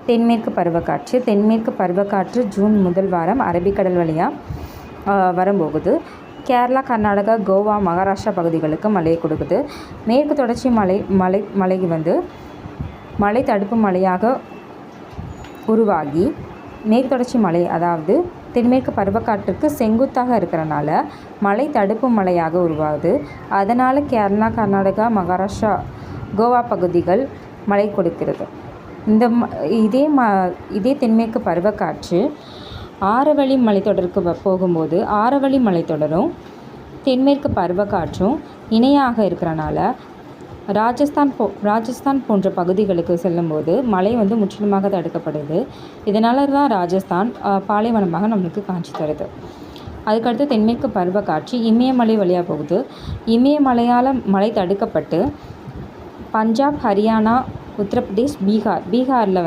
தென்மேற்கு பருவக்காற்று. தென்மேற்கு பருவக்காற்று ஜூன் முதல் வாரம் அரபிக்கடல் வழியாக வரப்போகுது. கேரளா, கர்நாடகா, கோவா, மகாராஷ்டிரா பகுதிகளுக்கு மழையை கொடுக்குது. மேற்கு தொடர்ச்சி மலை மலை தடுப்பு மலையாக உருவாகி மேற்கு தொடர்ச்சி மலை அதாவது தென்மேற்கு பருவக்காற்றுக்கு செங்குத்தாக இருக்கிறனால மலை தடுப்பு மலையாக உருவாகுது. அதனால் கேரளா, கர்நாடகா, மகாராஷ்டிரா, கோவா பகுதிகள் மழை கொடுக்கிறது. இதே தென்மேற்கு பருவக்காற்று ஆரவழி மலைத்தொடருக்கு போகும்போது ஆரவழி மலைத்தொடரும் தென்மேற்கு பருவக்காற்றும் இணையாக இருக்கிறனால ராஜஸ்தான் போன்ற பகுதிகளுக்கு செல்லும்போது மழை முற்றிலுமாக தடுக்கப்படுது. இதனால தான் ராஜஸ்தான் பாலைவனமாக நம்மளுக்கு காட்சி தருது. அதுக்கடுத்து தென்மேற்கு பருவக்காற்று இமயமலை வழியாக போகுது. இமயமலையால் மழை தடுக்கப்பட்டு பஞ்சாப், ஹரியானா, உத்தரப்பிரதேஷ், பீகாரில்